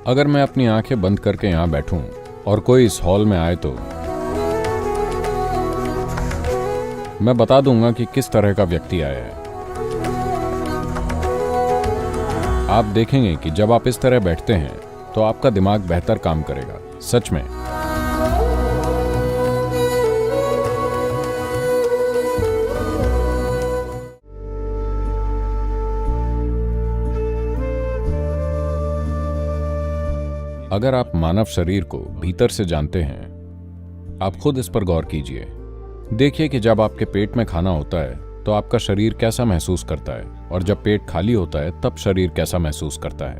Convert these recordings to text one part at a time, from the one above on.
अगर मैं अपनी आंखें बंद करके यहां बैठूं और कोई इस हॉल में आए तो मैं बता दूंगा कि किस तरह का व्यक्ति आया है। आप देखेंगे कि जब आप इस तरह बैठते हैं तो आपका दिमाग बेहतर काम करेगा, सच में। अगर आप मानव शरीर को भीतर से जानते हैं, आप खुद इस पर गौर कीजिए। देखिए कि जब आपके पेट में खाना होता है तो आपका शरीर कैसा महसूस करता है, और जब पेट खाली होता है तब शरीर कैसा महसूस करता है।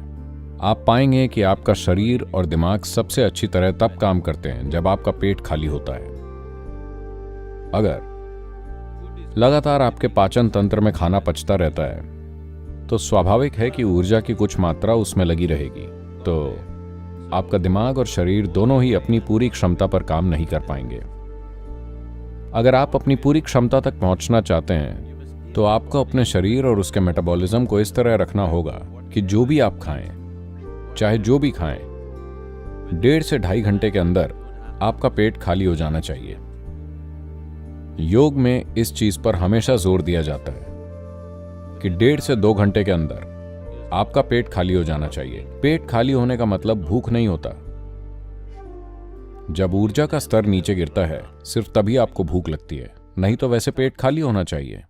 आप पाएंगे कि आपका शरीर और दिमाग सबसे अच्छी तरह तब काम करते हैं जब आपका पेट खाली होता है। अगर लगातार आपके पाचन तंत्र में खाना पचता रहता है तो स्वाभाविक है कि ऊर्जा की कुछ मात्रा उसमें लगी रहेगी, तो आपका दिमाग और शरीर दोनों ही अपनी पूरी क्षमता पर काम नहीं कर पाएंगे। अगर आप अपनी पूरी क्षमता तक पहुंचना चाहते हैं तो आपको अपने शरीर और उसके मेटाबॉलिज्म को इस तरह रखना होगा कि जो भी आप खाएं, चाहे जो भी खाएं, 1.5 से 2.5 घंटे के अंदर आपका पेट खाली हो जाना चाहिए। योग में इस चीज पर हमेशा जोर दिया जाता है कि 1.5 से 2 घंटे के अंदर आपका पेट खाली हो जाना चाहिए। पेट खाली होने का मतलब भूख नहीं होता। जब ऊर्जा का स्तर नीचे गिरता है सिर्फ तभी आपको भूख लगती है, नहीं तो वैसे पेट खाली होना चाहिए।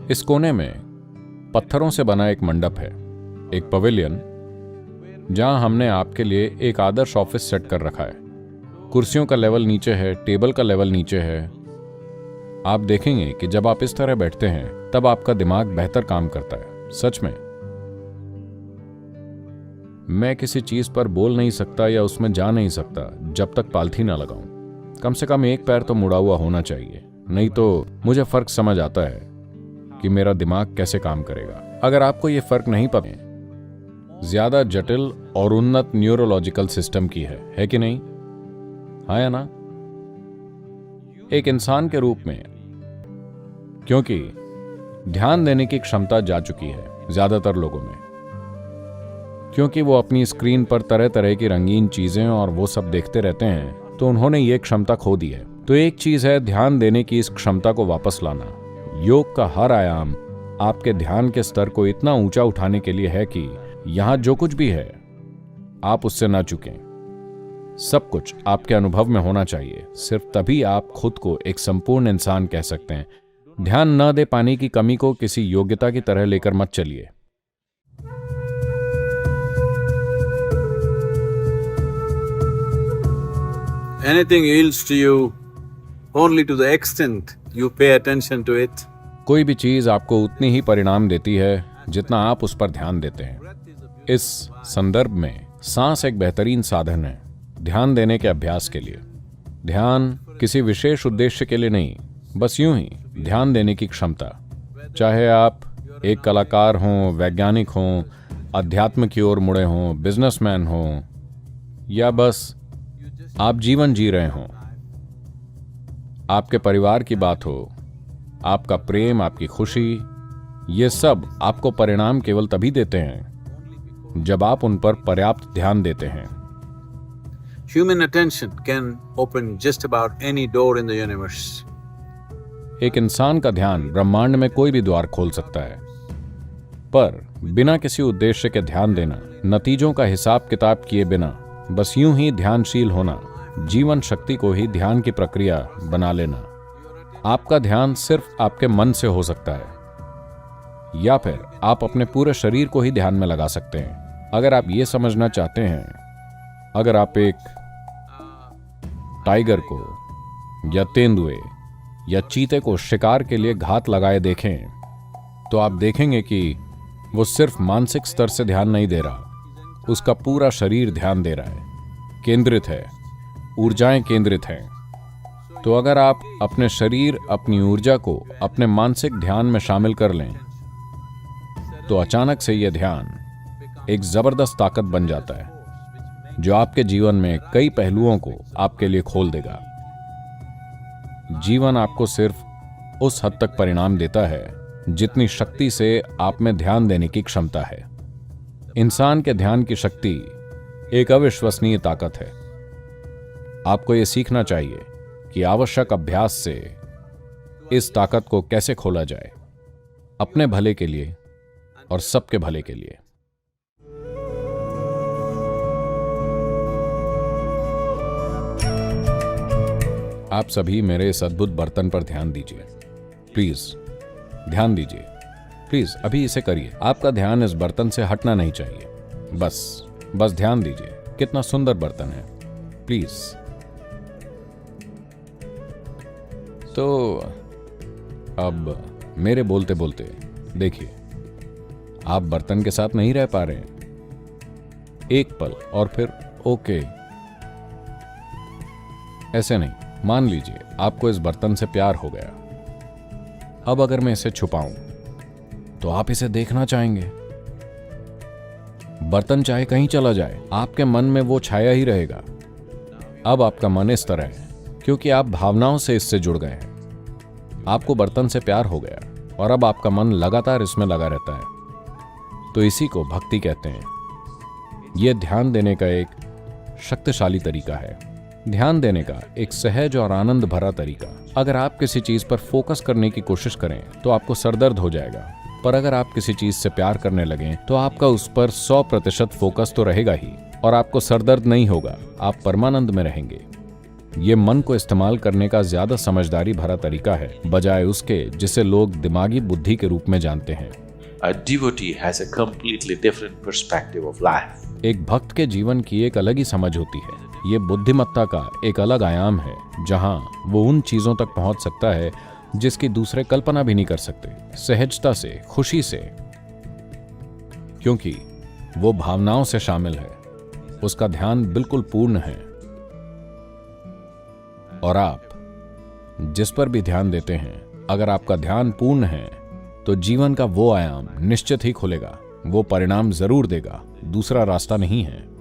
इस कोने में पत्थरों से बना एक मंडप है, एक पवेलियन, जहां हमने आपके लिए एक आदर्श ऑफिस सेट कर रखा है। कुर्सियों का लेवल नीचे है, टेबल का लेवल नीचे है। आप देखेंगे कि जब आप इस तरह बैठते हैं तब आपका दिमाग बेहतर काम करता है, सच में। मैं किसी चीज पर बोल नहीं सकता या उसमें जा नहीं सकता जब तक पालथी ना लगाऊं। कम से कम एक पैर तो मुड़ा हुआ होना चाहिए, नहीं तो मुझे फर्क समझ आता है कि मेरा दिमाग कैसे काम करेगा। अगर आपको यह फर्क नहीं पता, ज्यादा जटिल और उन्नत न्यूरोलॉजिकल सिस्टम की है कि नहीं? हाँ या ना? एक इंसान के रूप में, क्योंकि ध्यान देने की क्षमता जा चुकी है ज्यादातर लोगों में, क्योंकि वो अपनी स्क्रीन पर तरह तरह की रंगीन चीजें और वो सब देखते रहते हैं, तो उन्होंने ये क्षमता खो दी है। तो एक चीज है ध्यान देने की इस क्षमता को वापस लाना। योग का हर आयाम आपके ध्यान के स्तर को इतना ऊंचा उठाने के लिए है कि यहां जो कुछ भी है आप उससे ना चूकें। सब कुछ आपके अनुभव में होना चाहिए, सिर्फ तभी आप खुद को एक संपूर्ण इंसान कह सकते हैं। ध्यान न दे पाने की कमी को किसी योग्यता की तरह लेकर मत चलिए। Anything yields to you only to the extent you pay attention to it. कोई भी चीज आपको उतनी ही परिणाम देती है जितना आप उस पर ध्यान देते हैं। इस संदर्भ में सांस एक बेहतरीन साधन है ध्यान देने के अभ्यास के लिए। ध्यान किसी विशेष उद्देश्य के लिए नहीं, बस यूं ही ध्यान देने की क्षमता। चाहे आप एक कलाकार हों, वैज्ञानिक हों, अध्यात्म की ओर मुड़े हों, बिजनेसमैन हों, या बस आप जीवन जी रहे हों, आपके परिवार की बात हो, आपका प्रेम, आपकी खुशी, ये सब आपको परिणाम केवल तभी देते हैं जब आप उन पर पर्याप्त ध्यान देते हैं। Human attention can open just about any door in the universe. एक इंसान का ध्यान ब्रह्मांड में कोई भी द्वार खोल सकता है, पर बिना किसी उद्देश्य के ध्यान देना, नतीजों का हिसाब किताब किए बिना बस यूं ही ध्यानशील होना, जीवन शक्ति को ही ध्यान की प्रक्रिया बना लेना। आपका ध्यान सिर्फ आपके मन से हो सकता है, या फिर आप अपने पूरे शरीर को ही ध्यान में लगा सकते हैं। अगर आप ये समझना चाहते हैं, अगर आप एक टाइगर को या तेंदुए या चीते को शिकार के लिए घात लगाए देखें, तो आप देखेंगे कि वो सिर्फ मानसिक स्तर से ध्यान नहीं दे रहा, उसका पूरा शरीर ध्यान दे रहा है, केंद्रित है, ऊर्जाएं केंद्रित हैं। तो अगर आप अपने शरीर, अपनी ऊर्जा को अपने मानसिक ध्यान में शामिल कर लें, तो अचानक से यह ध्यान एक जबरदस्त ताकत बन जाता है जो आपके जीवन में कई पहलुओं को आपके लिए खोल देगा। जीवन आपको सिर्फ उस हद तक परिणाम देता है जितनी शक्ति से आप में ध्यान देने की क्षमता है। इंसान के ध्यान की शक्ति एक अविश्वसनीय ताकत है। आपको यह सीखना चाहिए कि आवश्यक अभ्यास से इस ताकत को कैसे खोला जाए, अपने भले के लिए और सबके भले के लिए। आप सभी मेरे इस अद्भुत बर्तन पर ध्यान दीजिए। प्लीज ध्यान दीजिए। प्लीज अभी इसे करिए। आपका ध्यान इस बर्तन से हटना नहीं चाहिए। बस ध्यान दीजिए। कितना सुंदर बर्तन है। प्लीज। तो अब मेरे बोलते बोलते देखिए, आप बर्तन के साथ नहीं रह पा रहे हैं। एक पल और फिर ओके, ऐसे नहीं। मान लीजिए आपको इस बर्तन से प्यार हो गया। अब अगर मैं इसे छुपाऊं तो आप इसे देखना चाहेंगे। बर्तन चाहे कहीं चला जाए, आपके मन में वो छाया ही रहेगा। अब आपका मन इस तरह है क्योंकि आप भावनाओं से इससे जुड़ गए हैं। आपको बर्तन से प्यार हो गया और अब आपका मन लगातार इसमें लगा रहता है। तो इसी को भक्ति कहते हैं। यह ध्यान देने का एक शक्तिशाली तरीका है। ध्यान देने का एक सहज और आनंद भरा तरीका। अगर आप किसी चीज पर फोकस करने की कोशिश करें तो आपको सरदर्द हो जाएगा, पर अगर आप किसी चीज से प्यार करने लगें तो आपका उस पर 100% फोकस तो रहेगा ही और आपको सरदर्द नहीं होगा। आप परमानंद में रहेंगे। ये मन को इस्तेमाल करने का ज्यादा समझदारी भरा तरीका है, बजाय उसके जिसे लोग दिमागी बुद्धि के रूप में जानते हैं। A devotee has a completely different perspective of life. एक भक्त के जीवन की एक अलग ही समझ होती है। ये बुद्धिमत्ता का एक अलग आयाम है, जहां वो उन चीजों तक पहुंच सकता है जिसकी दूसरे कल्पना भी नहीं कर सकते। सहजता से, खुशी से, क्योंकि वो भावनाओं से शामिल है। उसका ध्यान बिल्कुल पूर्ण है। और आप जिस पर भी ध्यान देते हैं, अगर आपका ध्यान पूर्ण है तो जीवन का वो आयाम निश्चित ही खुलेगा। वो परिणाम जरूर देगा। दूसरा रास्ता नहीं है।